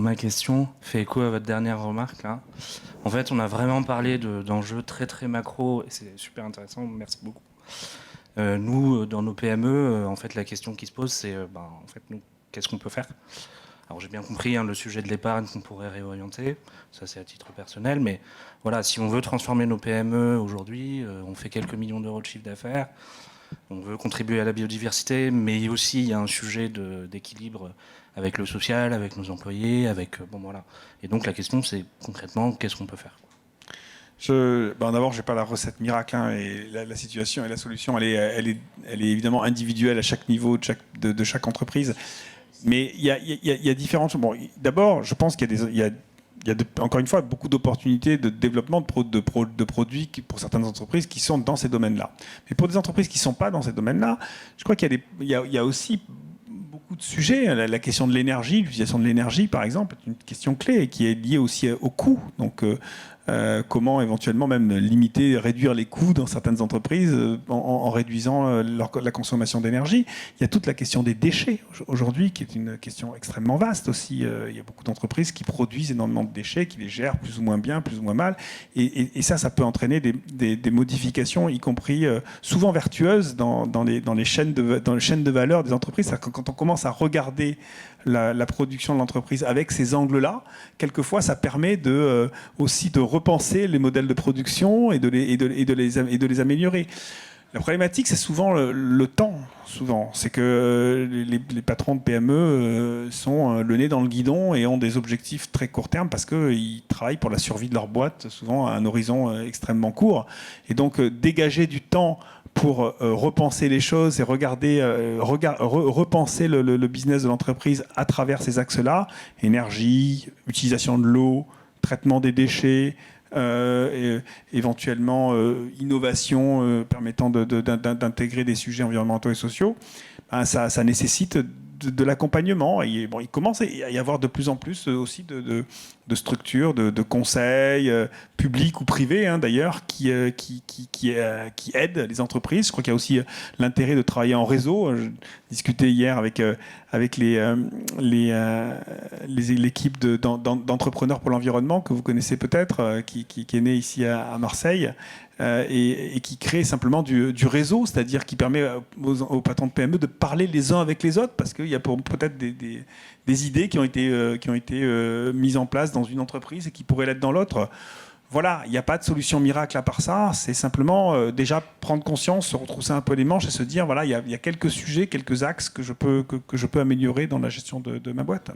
Ma question fait écho à votre dernière remarque là. En fait, on a vraiment parlé d'enjeux très très macro et c'est super intéressant. Merci beaucoup. Nous, dans nos PME, en fait, la question qui se pose, c'est, en fait, nous, qu'est-ce qu'on peut faire? Alors, j'ai bien compris le sujet de l'épargne qu'on pourrait réorienter. Ça, c'est à titre personnel, mais voilà, si on veut transformer nos PME aujourd'hui, on fait quelques millions d'euros de chiffre d'affaires. On veut contribuer à la biodiversité, mais aussi il y a un sujet d'équilibre avec le social, avec nos employés, avec bon voilà. Et donc la question c'est concrètement qu'est-ce qu'on peut faire? D'abord, je n'ai pas la recette miracle, hein, et la situation et la solution, elle est évidemment individuelle à chaque niveau de chaque entreprise. Mais il y a différentes. Bon, d'abord, je pense qu'il y a encore une fois beaucoup d'opportunités de développement de produits pour certaines entreprises qui sont dans ces domaines-là. Mais pour des entreprises qui ne sont pas dans ces domaines-là, je crois il y a aussi beaucoup de sujets. La question de l'énergie, l'utilisation de l'énergie, par exemple, est une question clé et qui est liée aussi au coût. Donc, comment éventuellement même limiter, réduire les coûts dans certaines entreprises en réduisant la consommation d'énergie. Il y a toute la question des déchets aujourd'hui, qui est une question extrêmement vaste aussi. Il y a beaucoup d'entreprises qui produisent énormément de déchets, qui les gèrent plus ou moins bien, plus ou moins mal. Et ça peut entraîner des modifications, y compris souvent vertueuses dans les chaînes de valeur des entreprises. Quand on commence à regarder la production de l'entreprise avec ces angles-là, quelquefois ça permet aussi de repenser les modèles de production et de les améliorer. La problématique, c'est souvent le temps. Souvent, c'est que les patrons de PME sont le nez dans le guidon et ont des objectifs très court terme parce qu'ils travaillent pour la survie de leur boîte, souvent à un horizon extrêmement court. Et donc, dégager du temps pour repenser les choses et repenser le business de l'entreprise à travers ces axes-là, énergie, utilisation de l'eau, traitement des déchets, et éventuellement innovation permettant d'intégrer des sujets environnementaux et sociaux, ça nécessite de l'accompagnement. Et bon, il commence à y avoir de plus en plus aussi de structures, de conseils publics ou privés, hein, d'ailleurs, qui aident les entreprises. Je crois qu'il y a aussi l'intérêt de travailler en réseau. Je discutais hier avec l'équipe d'entrepreneurs pour l'environnement que vous connaissez peut-être, qui est née ici à Marseille. Et qui crée simplement du réseau, c'est-à-dire qui permet aux patrons de PME de parler les uns avec les autres, parce qu'il y a peut-être des idées qui ont été mises en place dans une entreprise et qui pourraient l'être dans l'autre. Voilà, il n'y a pas de solution miracle à part ça, c'est simplement déjà prendre conscience, se retrousser un peu les manches et se dire, voilà, il y a quelques sujets, quelques axes que je peux améliorer dans la gestion de ma boîte.